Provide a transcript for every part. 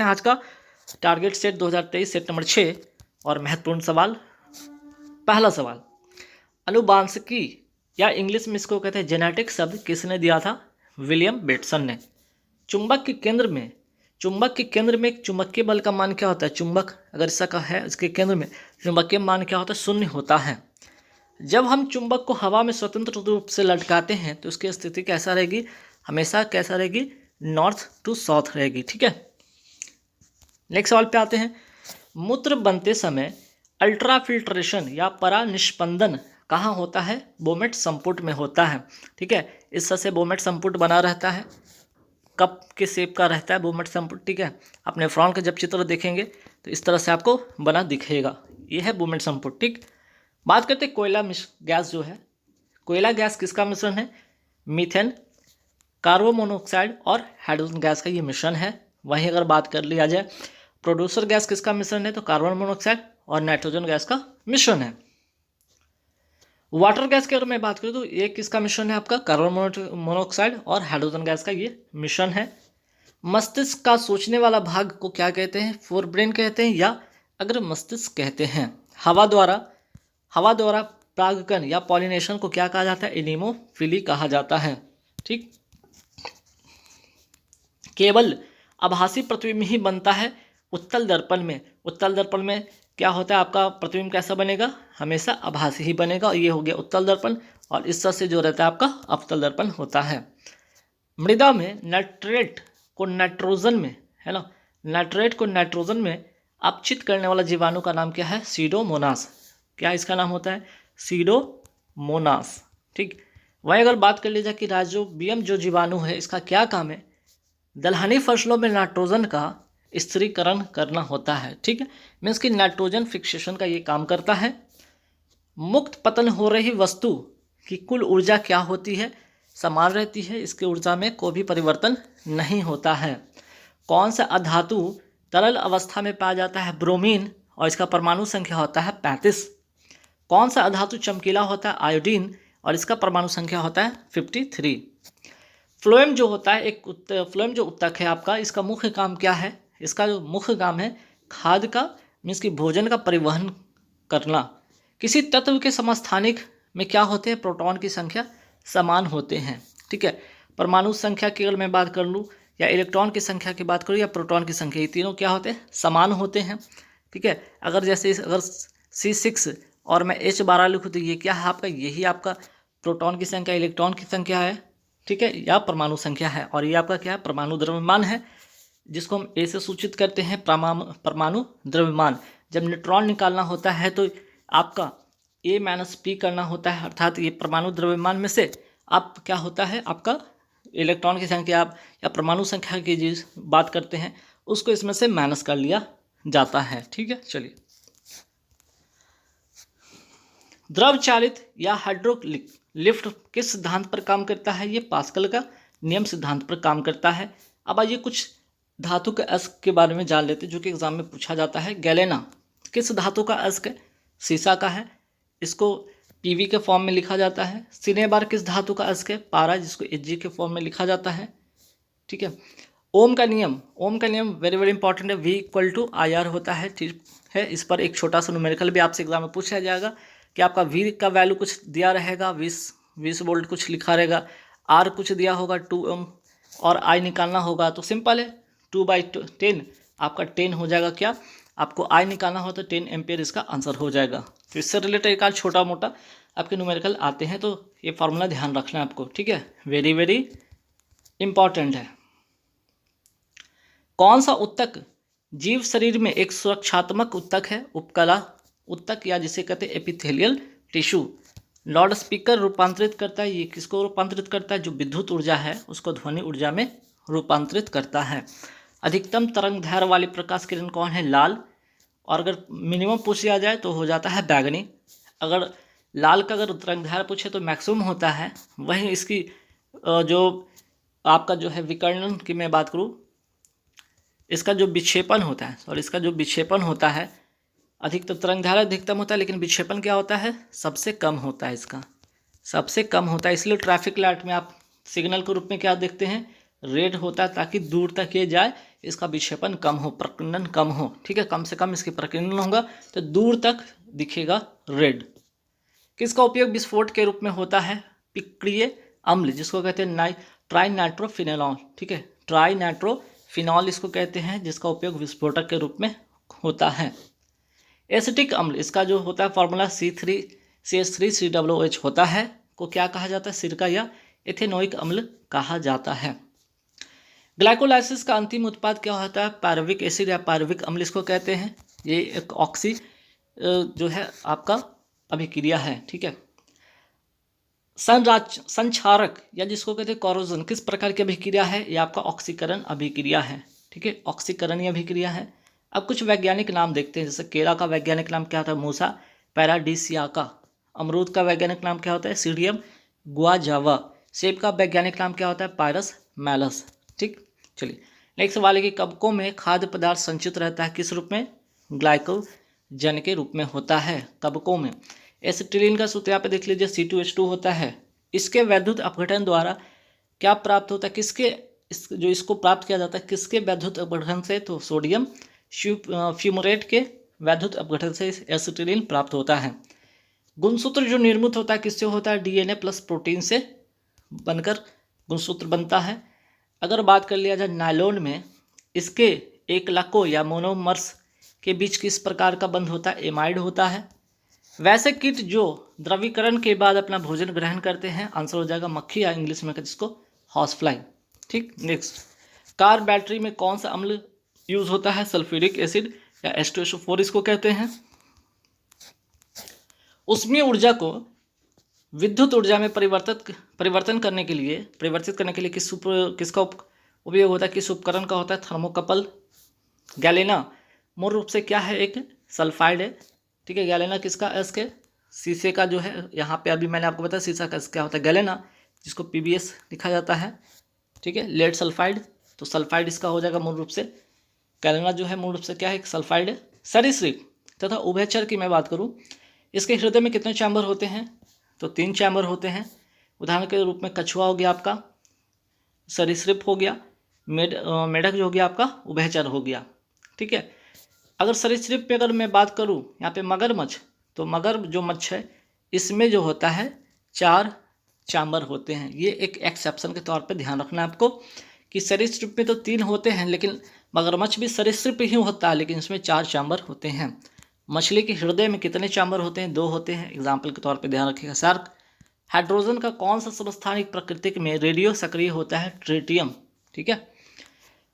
आज का target set 2023 set number 6 और महत्वपूर्ण सवाल। पहला सवाल, अनुवांशिकी या इंग्लिश में इसको कहते हैं जेनेटिक शब्द किसने दिया था? विलियम बेटसन ने। चुंबक के केंद्र में एक चुंबकीय बल का मान क्या होता है? चुंबक अगर इसका है, इसके केंद्र में चुंबकीय मान क्या होता है? शून्य होता है। जब हम चुंबक को हवा में स्वतंत्र रूप से लटकाते हैं तो उसकी स्थिति कैसा रहेगी? हमेशा कैसा रहेगी? नॉर्थ टू साउथ रहेगी। ठीक है, नेक्स्ट सवाल पे आते हैं। मूत्र बनते समय अल्ट्राफिल्ट्रेशन या परा निष्पंदन कहाँ होता है? बोमेट संपुट में होता है। ठीक है, इस तरह से बोमेट संपुट बना रहता है, कप के शेप का रहता है बोमेट संपुट। ठीक है, अपने फ्रॉन का जब चित्र देखेंगे तो इस तरह से आपको बना दिखेगा, ये है बोमेट संपुट। ठीक, बात करते हैं कोयला गैस जो है। कोयला गैस किसका मिश्रण है? मीथेन, कार्बन मोनोऑक्साइड और हाइड्रोजन गैस का ये मिश्रण है। वहीं अगर बात कर लिया जाए प्रोड्यूसर गैस किसका मिश्रण है? तो कार्बन मोनोऑक्साइड और नाइट्रोजन गैस का मिश्रण है। वाटर गैस की अगर मैं बात करूं तो ये किसका मिश्रण है? आपका कार्बन मोनोऑक्साइड और हाइड्रोजन गैस का ये मिश्रण है। मस्तिष्क का सोचने वाला भाग को क्या कहते हैं? फोरब्रेन कहते हैं या अगर मस्तिष्क कहते हैं। हवा द्वारा परागकण या पॉलिनेशन को क्या कहा जाता है? एनिमोफिली कहा जाता है। ठीक, केवल आभासी प्रतिबिंब ही बनता है उत्तल दर्पण में। उत्तल दर्पण में क्या होता है? आपका प्रतिबिंब कैसा बनेगा? हमेशा आभासी ही बनेगा। और ये हो गया उत्तल दर्पण, और इस तरह से जो रहता है आपका अवतल दर्पण होता है। मृदा में नाइट्रेट को नाइट्रोजन में, है ना, नाइट्रेट को नाइट्रोजन में अपचित करने वाला जीवाणु का नाम क्या है? सीडोमोनास। क्या इसका नाम होता है? सीडोमोनास। ठीक, वही अगर बात कर ली जाए कि राइजोबियम जो जीवाणु है इसका क्या काम है? दलहनी फसलों में नाइट्रोजन का स्थिरीकरण करना होता है। ठीक है, मीन्स कि नाइट्रोजन फिक्सेशन का ये काम करता है। मुक्त पतन हो रही वस्तु की कुल ऊर्जा क्या होती है? समान रहती है, इसकी ऊर्जा में कोई भी परिवर्तन नहीं होता है। कौन सा अधातु तरल अवस्था में पाया जाता है? ब्रोमीन, और इसका परमाणु संख्या होता है 35। कौन सा अधातु चमकीला होता है? आयोडीन, और इसका परमाणु संख्या होता है 53। फ्लोएम जो होता है फ्लोएम जो उत्तक है आपका, इसका मुख्य काम क्या है? इसका जो मुख्य काम है खाद्य का, मीन्स कि भोजन का परिवहन करना। किसी तत्व के समस्थानिक में क्या होते हैं? प्रोटॉन की संख्या समान होते हैं। ठीक है, परमाणु संख्या की अगर मैं बात कर लूँ, या इलेक्ट्रॉन की संख्या की बात करूँ, या प्रोटॉन की संख्या, ये तीनों क्या होते हैं? समान होते हैं। ठीक है, अगर जैसे अगर C6 और मैं H12 लिखूँ तो ये क्या है आपका? यही आपका प्रोटॉन की संख्या, इलेक्ट्रॉन की संख्या है। ठीक है, या परमाणु संख्या है, और ये आपका क्या है? परमाणु द्रव्यमान है, जिसको हम ए से सूचित करते हैं परमाणु द्रव्यमान। जब न्यूट्रॉन निकालना होता है तो आपका A-P करना होता है, अर्थात ये परमाणु द्रव्यमान में से आप क्या होता है? आपका इलेक्ट्रॉन की संख्या आप या परमाणु संख्या की जिस बात करते हैं उसको इसमें से माइनस कर लिया जाता है। ठीक है, चलिए। द्रव चालित या हाइड्रोलिक लिफ्ट किस सिद्धांत पर काम करता है? ये पास्कल का नियम सिद्धांत पर काम करता है। अब आइए कुछ धातु के अयस्क के बारे में जान लेते हैं जो कि एग्जाम में पूछा जाता है। गैलेना किस धातु का अयस्क है? सीसा का है, इसको पीवी के फॉर्म में लिखा जाता है। सिनेबार किस धातु का अयस्क है? पारा, जिसको Hg के फॉर्म में लिखा जाता है। ठीक है, ओम का नियम वेरी वेरी इंपॉर्टेंट है। V=IR होता है। ठीक है, इस पर एक छोटा सा न्यूमेरिकल भी आपसे एग्जाम में पूछा जाएगा कि आपका V का वैल्यू कुछ दिया रहेगा, 20 वोल्ट कुछ लिखा रहेगा, R कुछ दिया होगा 2 ओम, और I निकालना होगा तो सिंपल है 2/10 आपका 10 हो जाएगा। क्या आपको I निकालना हो तो 10 एम्पियर इसका आंसर हो जाएगा। तो इससे रिलेटेड एक छोटा मोटा आपके न्यूमेरिकल आते हैं, तो ये फार्मूला ध्यान रखना है आपको। ठीक है, वेरी वेरी इंपॉर्टेंट है। कौन सा उत्तक जीव शरीर में एक सुरक्षात्मक उत्तक है? उपकला उत्तक, या जिसे कहते हैं एपिथेलियल टिश्यू। लाउड स्पीकर रूपांतरित करता है, ये किसको रूपांतरित करता है? जो विद्युत ऊर्जा है उसको ध्वनि ऊर्जा में रूपांतरित करता है। अधिकतम तरंग दैर्घ्य वाली प्रकाश किरण कौन है? लाल, और अगर मिनिमम पूछ लिया जाए तो हो जाता है बैगनी। अगर लाल का अगर तरंग दैर्घ्य पूछे तो मैक्सिमम होता है। वहीं इसकी जो आपका जो है विकर्णन की मैं बात करूँ, इसका जो विक्षेपण होता है अधिकतम तरंग दैर्घ्य अधिकतम होता है, लेकिन विक्षेपण क्या होता है? सबसे कम होता है, इसका सबसे कम होता है। इसलिए ट्रैफिक लाइट में आप सिग्नल के रूप में क्या देखते हैं? रेड होता है ताकि दूर तक ये जाए, इसका विक्षेपण कम हो, प्रकीर्णन कम हो, ठीक है, कम से कम इसकी प्रकीर्णन होगा तो दूर तक दिखेगा रेड। किसका उपयोग विस्फोट के रूप में होता है? पिक्रिय अम्ल, जिसको कहते हैं ट्राई नाइट्रोफिनॉल, ठीक है, ट्राई नाइट्रोफिनॉल इसको कहते हैं, जिसका उपयोग विस्फोटक के रूप में होता है। एसिटिक अम्ल, इसका जो होता है फॉर्मूला CH3COOH होता है, को क्या कहा जाता है? सिरका या एथेनोइक अम्ल कहा जाता है। ग्लाइकोलाइसिस का अंतिम उत्पाद क्या होता है? पायरुविक एसिड या पायरुविक अम्ल इसको कहते हैं। ये एक ऑक्सी जो है आपका अभिक्रिया है, ठीक है। संक्षारक या जिसको कहते हैं कोरोजन, किस प्रकार की अभिक्रिया है? ये आपका ऑक्सीकरण अभिक्रिया है, ठीक है, ऑक्सीकरणीय अभिक्रिया है। अब कुछ वैज्ञानिक नाम देखते हैं, जैसे केला का वैज्ञानिक नाम क्या होता है? मूसा पैराडिसियाका। अमरूद का वैज्ञानिक नाम क्या होता है? सीडियम गुआजावा। सेब का वैज्ञानिक नाम क्या होता है? पायरस मैलस, ठीक। चलिए नेक्स्ट सवाल है कि कवकों में खाद्य पदार्थ संचित रहता है किस रूप में? ग्लाइकोजन के रूप में होता है कवकों में। एसिटिलीन का सूत्र यहाँ पे देख लीजिए, C2H2 होता है। इसके वैद्युत अपघटन द्वारा क्या प्राप्त होता है? जो इसको प्राप्त किया जाता है किसके वैद्युत अपघटन से? तो सोडियम फ्यूमोरेट के वैद्युत अपघटन से एसिटिलीन प्राप्त होता है। गुणसूत्र जो निर्मित होता है किससे होता है? DNA प्लस प्रोटीन से बनकर गुणसूत्र बनता है। अगर बात कर लिया जाए नायलॉन में, इसके एकलकों या मोनोमर्स के बीच किस प्रकार का बंध होता है? एमाइड होता है। वैसे कीट जो द्रवीकरण के बाद अपना भोजन ग्रहण करते हैं, आंसर हो जाएगा मक्खी या इंग्लिश में कहते हैं इसको हॉर्स फ्लाई, ठीक। नेक्स्ट, कार बैटरी में कौन सा अम्ल यूज होता है? सल्फ्यूरिक एसिड या H2SO4 इसको कहते हैं। ऊष्मीय ऊर्जा को विद्युत ऊर्जा में परिवर्तित करने के लिए किसका उपयोग होता है? किस उपकरण का होता है? थर्मोकपल। गैलेना मूल रूप से क्या है? एक सल्फाइड है, ठीक है। गैलेना किसका? इसके शीशे का जो है, यहाँ पे अभी मैंने आपको बताया शीशा का क्या होता है? गैलेना, जिसको PbS लिखा जाता है, ठीक है। लेड सल्फाइड, तो सल्फाइड इसका हो जाएगा मूल रूप से। गैलेना जो है मूल रूप से क्या है? एक सल्फाइड है। सरीसृप तथा उभयचर की मैं बात करूँ, इसके हृदय में कितने चैम्बर होते हैं? तो 3 चैम्बर होते हैं। उदाहरण के रूप में कछुआ हो गया आपका, सरीसृप हो गया, मेढक जो हो गया आपका उभयचर हो गया, ठीक है। अगर सरीसृप पे अगर मैं बात करूँ यहाँ पे मगरमच्छ, तो मगर जो मच्छ है इसमें जो होता है 4 चैम्बर होते हैं। ये एक एक्सेप्शन के तौर पे ध्यान रखना है आपको कि सरीसृप में तो 3 होते हैं, लेकिन मगरमच्छ भी सरीसृप ही होता है, लेकिन इसमें 4 चैम्बर होते हैं। मछली के हृदय में कितने चैम्बर होते हैं? 2 होते हैं, एग्जाम्पल के तौर पे ध्यान रखिएगा। शार्क। हाइड्रोजन का कौन सा समस्थानिक प्राकृतिक में रेडियो सक्रिय होता है? ट्रिटियम, ठीक है।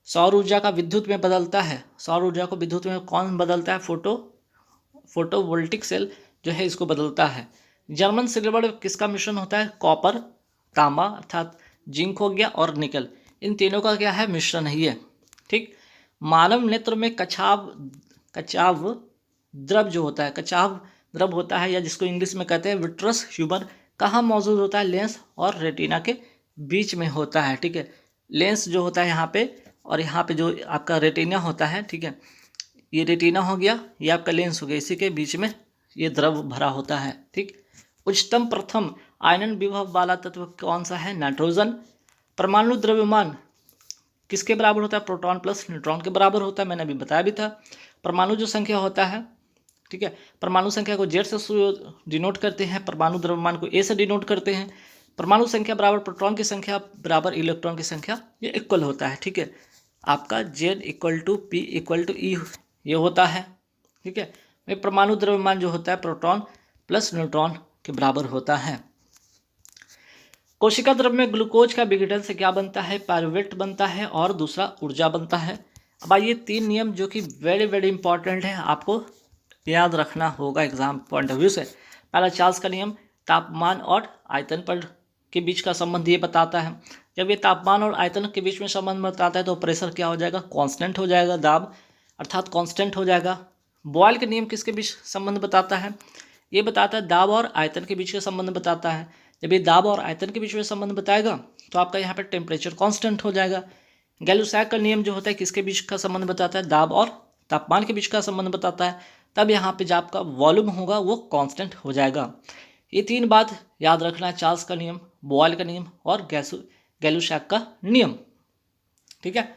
सौर ऊर्जा का विद्युत में बदलता है, सौर ऊर्जा को विद्युत में कौन बदलता है? फोटोवोल्टिक सेल जो है इसको बदलता है। जर्मन सिल्वर किसका मिश्रण होता है? कॉपर, तांबा अर्थात जिंक हो गया और निकल, इन तीनों का क्या है? मिश्रण ही है, ठीक। मानव नेत्र में कचाव द्रव जो होता है, कचाव द्रव होता है, या जिसको इंग्लिश में कहते हैं विट्रस ह्यूमर, कहाँ मौजूद होता है? लेंस और रेटिना के बीच में होता है, ठीक है। लेंस जो होता है यहाँ पे, और यहाँ पे जो आपका रेटिना होता है, ठीक है, ये रेटिना हो गया, ये आपका लेंस हो गया, इसी के बीच में ये द्रव भरा होता है, ठीक। उच्चतम प्रथम आयनन विभव वाला तत्व कौन सा है? नाइट्रोजन। परमाणु द्रव्यमान किसके बराबर होता है? प्रोटॉन प्लस न्यूट्रॉन के बराबर होता है, मैंने अभी बताया भी था। परमाणु जो संख्या होता है, ठीक है, परमाणु संख्या को Z से डिनोट करते हैं, परमाणु द्रव्यमान को A से डिनोट करते हैं। परमाणु संख्या बराबर प्रोटॉन की संख्या बराबर इलेक्ट्रॉन की संख्या, ये इक्वल होता है, ठीक है। आपका Z = P = E ये होता है, ठीक है। में परमाणु द्रव्यमान जो होता है प्रोटॉन प्लस न्यूट्रॉन के बराबर होता है। कोशिका द्रव्य में ग्लूकोज का विघटन से क्या बनता है? पायरुवेट बनता है और दूसरा ऊर्जा बनता है। अब आइए 3 नियम जो कि वेरी इंपॉर्टेंट है, आपको याद रखना होगा एग्जाम पॉइंट ऑफ व्यू से। पहला चार्ल्स का नियम, तापमान और आयतन पर के बीच का संबंध ये बताता है। जब ये तापमान और आयतन के बीच में संबंध बताता है तो प्रेशर क्या हो जाएगा? कांस्टेंट हो जाएगा, दाब अर्थात कांस्टेंट हो जाएगा। बॉयल के नियम किसके बीच संबंध बताता है? ये बताता है दाब और आयतन के बीच का संबंध बताता है। जब ये दाब और आयतन के बीच में संबंध बताएगा तो आपका यहाँ पर टेम्परेचर कांस्टेंट हो जाएगा। गैलुसैक का नियम जो होता है किसके बीच का संबंध बताता है? दाब और तापमान के बीच का संबंध बताता है। तब यहाँ पे जो आपका वॉल्यूम होगा वो कांस्टेंट हो जाएगा। ये 3 बात याद रखना है, चार्ल्स का नियम, बॉयल का नियम और गैलुसैक का नियम। ठीक है।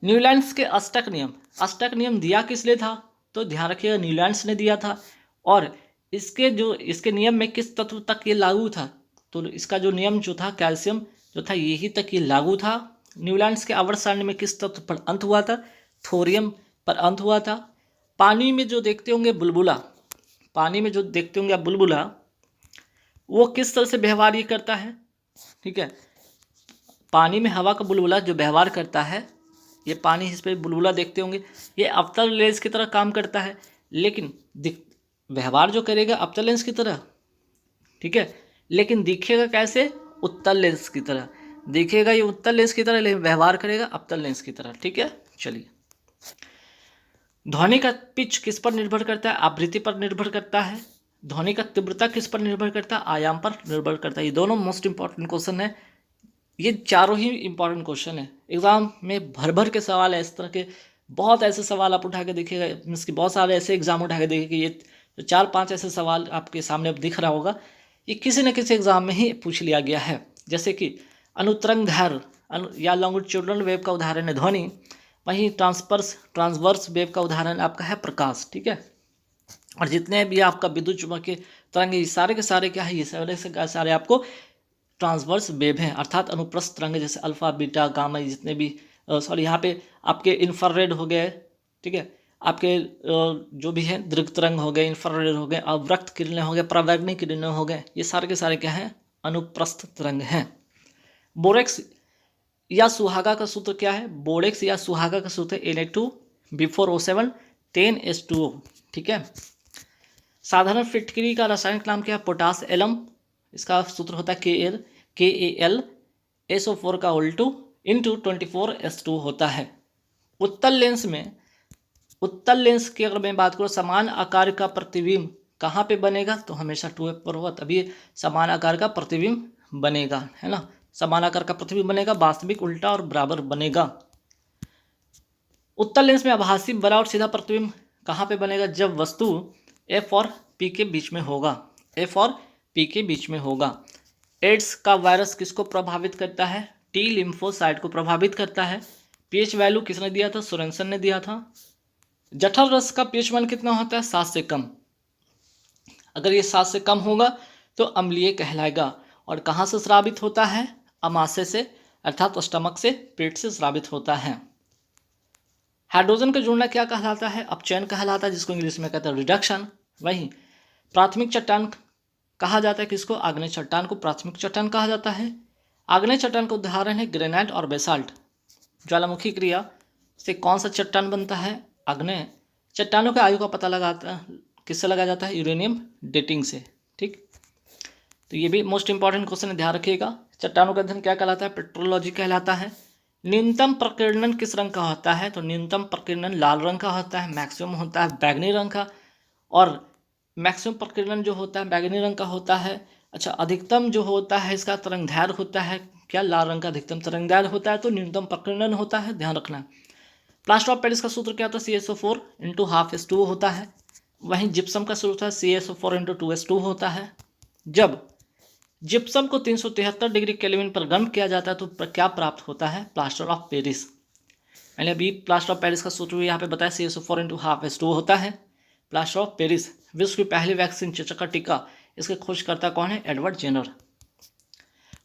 न्यूलैंड्स के अष्टक नियम दिया किस लिए था? तो ध्यान रखिएगा, न्यूलैंड्स ने दिया था। और इसके नियम में किस तत्व तक ये लागू था? तो इसका जो नियम जो था, कैल्शियम जो था, यही तक ये लागू था। न्यूलैंड्स के आवर्त सारणी में किस तत्व पर अंत हुआ था? थोरियम पर अंत हुआ था। पानी में जो देखते होंगे बुलबुला, वो किस तरह से व्यवहार ये करता है? ठीक है, पानी में हवा का बुलबुला जो व्यवहार करता है, ये पानी इस पर बुलबुला देखते होंगे, ये अवतल लेंस की तरह काम करता है, लेकिन व्यवहार जो करेगा अवतल लेंस की तरह, ठीक है, लेकिन दिखेगा कैसे? उत्तल लेंस की तरह दिखेगा, ये उत्तल लेंस की तरह, लेकिन व्यवहार करेगा अवतल लेंस की तरह। ठीक है, चलिए। ध्वनि का पिच किस पर निर्भर करता है? आवृत्ति पर निर्भर करता है। ध्वनि का तीव्रता किस पर निर्भर करता है? आयाम पर निर्भर करता है। ये दोनों मोस्ट इंपॉर्टेंट क्वेश्चन है, ये चारों ही इंपॉर्टेंट क्वेश्चन है। एग्जाम में भर भर के सवाल है, इस तरह के बहुत ऐसे सवाल आप उठा के देखिएगा, मीन्स कि बहुत सारे ऐसे एग्जाम उठा के देखिए, ये जो 4-5 ऐसे सवाल आपके सामने अब दिख रहा होगा, ये किसी न किसी एग्जाम में ही पूछ लिया गया है। जैसे कि अनुत्रंग धार या लॉन्गिट्यूडनल वेव का उदाहरण है ध्वनि, वहीं ट्रांसवर्स वेव का उदाहरण आपका है प्रकाश। ठीक है, और जितने भी आपका विद्युत चुम्बकीय तरंग ये सारे के सारे क्या है? ये सारे से सारे आपको ट्रांसवर्स वेव हैं, अर्थात अनुप्रस्थ तरंग, जैसे अल्फा बीटा गामा, जितने भी सॉरी यहाँ पे आपके इंफ्रारेड हो गए, ठीक है, आपके जो भी है दीर्घ तरंग हो गए, इंफ्रारेड हो गए, अवरक्त किरणें हो गए, परावैंगनी किरणें हो गए, ये सारे के सारे क्या हैं? अनुप्रस्थ तरंग हैं। बोरेक्स या सुहागा का सूत्र क्या है? बोरेक्स या सुहागा का सूत्र Na2B4O7 10H2O। ठीक है। साधारण फिटकरी का रासायनिक नाम क्या है? पोटास एलम, इसका सूत्र होता है KAlSO4 का उल्टू इंटू 24S2 होता है। उत्तल लेंस की अगर मैं बात करूँ, समान आकार का प्रतिबिंब कहाँ पे बनेगा? तो हमेशा 2F पर होगा, तभी समान आकार का प्रतिबिंब बनेगा, है ना, समान आकार का प्रतिबिंब बनेगा, वास्तविक उल्टा और बराबर बनेगा। उत्तल लेंस में आभासी बड़ा और सीधा प्रतिबिंब कहाँ पे बनेगा? जब वस्तु F और P के बीच में होगा। एड्स का वायरस किसको प्रभावित करता है? टी लिम्फोसाइट को प्रभावित करता है। पीएच वैल्यू किसने दिया था? सोरेनसन ने दिया था। जठर रस का पीएच मान कितना होता है? 7 से कम। अगर ये 7 से कम होगा तो अम्लीय कहलाएगा। और कहाँ से स्रावित होता है? अमाशय से, अर्थात स्टमक से, पेट से स्रावित होता है। हाइड्रोजन का जुड़ना क्या कहलाता है? अपचयन कहलाता है, जिसको इंग्लिश में कहते हैं रिडक्शन। वहीं प्राथमिक चट्टान कहा जाता है किसको? आग्नेय चट्टान को प्राथमिक चट्टान कहा जाता है। आग्नेय चट्टान का उदाहरण है ग्रेनाइट और बेसाल्ट। ज्वालामुखी क्रिया से कौन सा चट्टान बनता है? आग्नेय। चट्टानों के आयु का पता किससे लगाया जाता है? यूरेनियम डेटिंग से। ठीक, तो ये भी मोस्ट इंपॉर्टेंट क्वेश्चन है, ध्यान रखिएगा। चट्टानों का अध्ययन क्या कहलाता है? पेट्रोलॉजी कहलाता है। न्यूनतम प्रकीर्णन किस रंग का होता है? तो न्यूनतम प्रकीर्णन लाल रंग का होता है, मैक्सिमम होता है बैगनी रंग का, और मैक्सिमम प्रकीर्णन जो होता है बैगनी रंग का होता है। अच्छा, अधिकतम जो होता है इसका तरंगदैर्घ्य होता है क्या? लाल रंग का अधिकतम तरंगदैर्घ्य होता है, तो न्यूनतम प्रकीर्णन होता है, ध्यान रखना। प्लास्टर ऑफ पेरिस का सूत्र क्या होता है? CaSO4 × 12H2O होता है। वहीं जिप्सम का सूत्र है CaSO4 × 2H2 होता है। जब जिप्सम को 373 डिग्री केल्विन पर गर्म किया जाता है तो क्या प्राप्त होता है? Plaster of Paris. मैंने अभी प्लास्टर ऑफ पेरिस का सूत्र यहाँ पे बताया, CaSO4 × 12H2O होता है। प्लास्टर ऑफ पेरिस विश्व की पहली वैक्सीन चेचक का टीका, इसके खोजकर्ता कौन है? Edward Jenner.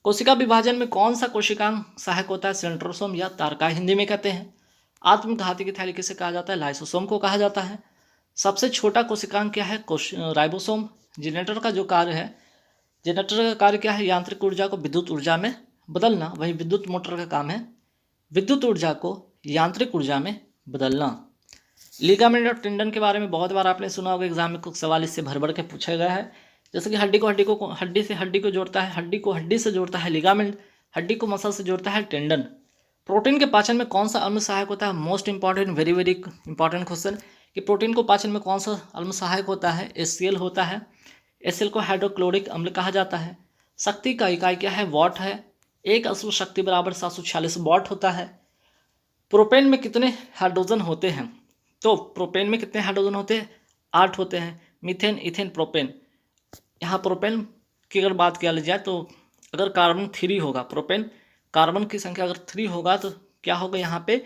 कोशिका विभाजन में कौन सा कोशिकांग सहायक होता है? सेंट्रोसोम या तारकाय हिंदी में कहते हैं। आत्मघाती की थैली किसे कहा जाता है? लाइसोसोम को कहा जाता है। सबसे छोटा कोशिकांग क्या है? राइबोसोम। जेनेरेटर का जो कार्य है, जेनेरेटर का कार्य क्या है? यांत्रिक ऊर्जा को विद्युत ऊर्जा में बदलना। वही विद्युत मोटर का काम है विद्युत ऊर्जा को यांत्रिक ऊर्जा में बदलना। लिगामेंट और टेंडन के बारे में बहुत बार आपने सुना होगा, एग्जाम में कुछ सवाल इससे भर भर के पूछा गया है। जैसे कि हड्डी से हड्डी को जोड़ता है, हड्डी को हड्डी से जोड़ता है लिगामेंट, हड्डी को मसल से जोड़ता है टेंडन। प्रोटीन के पाचन में कौन सा अम्ल सहायक होता है? Most important, very very important question, कि प्रोटीन को पाचन में कौन सा अम्ल सहायक होता है? HCl होता है। HCl को हाइड्रोक्लोरिक अम्ल कहा जाता है। शक्ति का इकाई क्या है? वॉट है। एक अश्व शक्ति बराबर 746 वॉट होता है। प्रोपेन में कितने हाइड्रोजन होते हैं? तो प्रोपेन में कितने हाइड्रोजन होते हैं? 8 होते हैं। Methane, ethane, propane. यहाँ प्रोपेन की अगर बात किया जाए तो अगर कार्बन 3 होगा, प्रोपेन कार्बन की संख्या अगर 3 होगा तो क्या होगा यहाँ पे,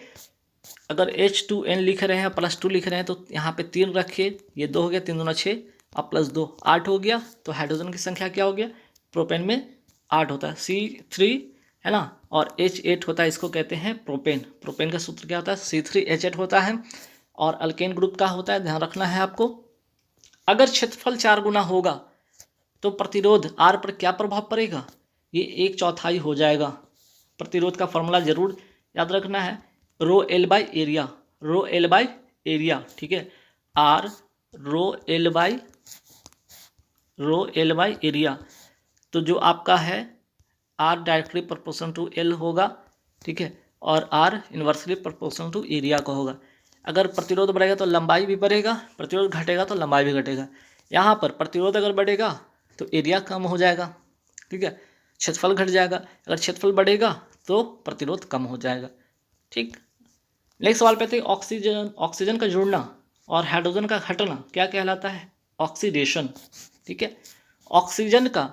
अगर H2N लिख रहे हैं +2 लिख रहे हैं तो यहाँ पे 3 रखिए, ये 2 हो गया, 3 दूना 6 और +2 8 हो गया। तो हाइड्रोजन की संख्या क्या हो गया, प्रोपेन में 8 होता है, C3 है ना, और H8 होता है, इसको कहते हैं प्रोपेन। प्रोपेन का सूत्र क्या होता है, C3H8 होता है। और अल्केन ग्रुप का होता है, ध्यान रखना है आपको। अगर क्षेत्रफल 4 गुना होगा तो प्रतिरोध R पर क्या प्रभाव पड़ेगा, ये 1/4 हो जाएगा। प्रतिरोध का फॉर्मूला जरूर याद रखना है, ρL/एरिया, ρL/एरिया, ठीक है, R ρL/एरिया। तो जो आपका है R directly proportional to L होगा, ठीक है, और R inversely proportional to area का होगा। अगर प्रतिरोध बढ़ेगा तो लंबाई भी बढ़ेगा, प्रतिरोध घटेगा तो लंबाई भी घटेगा। यहाँ पर प्रतिरोध अगर बढ़ेगा तो एरिया कम हो जाएगा, ठीक है, क्षेत्रफल घट जाएगा। अगर क्षेत्रफल बढ़ेगा तो प्रतिरोध कम हो जाएगा, ठीक। नेक्स्ट सवाल पे थे, ऑक्सीजन का जुड़ना और हाइड्रोजन का घटना क्या कहलाता है, ऑक्सीडेशन, ठीक है। ऑक्सीजन का,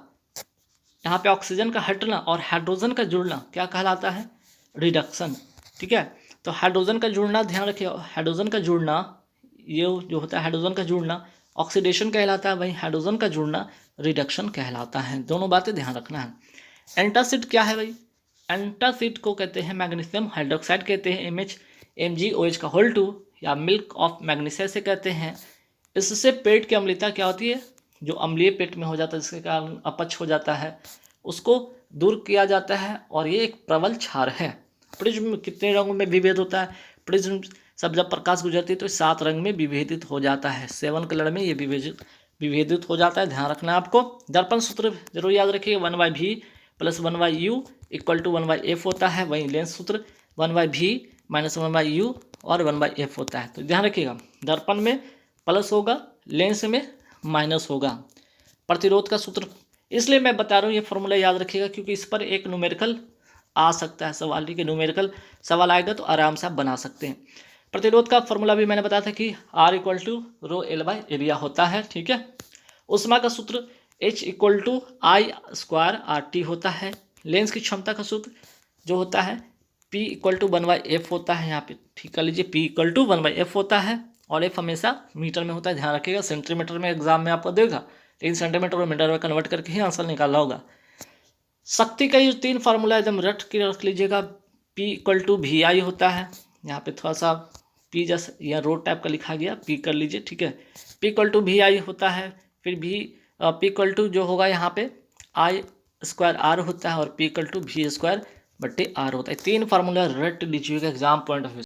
यहाँ पे ऑक्सीजन का हटना और हाइड्रोजन का जुड़ना क्या कहलाता है, रिडक्शन, ठीक है। तो हाइड्रोजन का जुड़ना ध्यान रखिए, हाइड्रोजन का जुड़ना, ये जो होता है हाइड्रोजन का जुड़ना ऑक्सीडेशन कहलाता है, वहीं हाइड्रोजन का जुड़ना रिडक्शन कहलाता है। दोनों बातें ध्यान रखना है। एंटासिड क्या है भाई, एंटासिड को कहते हैं मैग्नीशियम हाइड्रोक्साइड कहते हैं, MgOH का होल 2 या मिल्क ऑफ मैग्नीशिया से कहते हैं। इससे पेट की अम्लता क्या होती है, जो अम्लीय पेट में हो जाता है जिसके कारण अपच हो जाता है, उसको दूर किया जाता है। और ये एक प्रबल क्षार है। प्रिज्म कितने रंगों में विभेद होता है, प्रिज्म सब जब प्रकाश गुजरती है तो 7 रंग में विभेदित हो जाता है, 7 कलर में ये विभेदित हो जाता है, ध्यान रखना है आपको। दर्पण सूत्र जरूर याद रखिए, 1/v + 1/u = 1/f होता है। वहीं लेंस सूत्र 1/v - 1/u और 1/f होता है। तो ध्यान रखिएगा, दर्पण में प्लस होगा, लेंस में माइनस होगा। प्रतिरोध का सूत्र इसलिए मैं बता रहा हूँ, ये फॉर्मूला याद रखिएगा क्योंकि इस पर एक न्यूमेरिकल आ सकता है सवाल, ठीक है, न्यूमेरिकल सवाल आएगा तो आराम से आप बना सकते हैं। प्रतिरोध का फॉर्मूला भी मैंने बताया था कि R = ρL/एरिया होता है, ठीक है। ऊष्मा का सूत्र H = I² होता है। लेंस की क्षमता का सूत्र जो होता है P = 1/f होता है, यहाँ पे ठीक कर लीजिए, P = 1/f होता है और f हमेशा मीटर में होता है, ध्यान रखिएगा। सेंटीमीटर में एग्जाम में आपको देगा, लेकिन सेंटीमीटर और मीटर में कन्वर्ट करके ही आंसर निकालना होगा। शक्ति का ये 3 फार्मूला एकदम रख लीजिएगा। P = VI होता है, यहाँ पे थोड़ा सा P जैसा या रो टाइप का लिखा गया, P कर लीजिए, ठीक है। P = VI होता है, फिर P = जो होगा यहाँ पे I² R होता है और P = V² R होता है। 3 फार्मूला रट लीजिएगा एग्जाम पॉइंट ऑफ व्यू।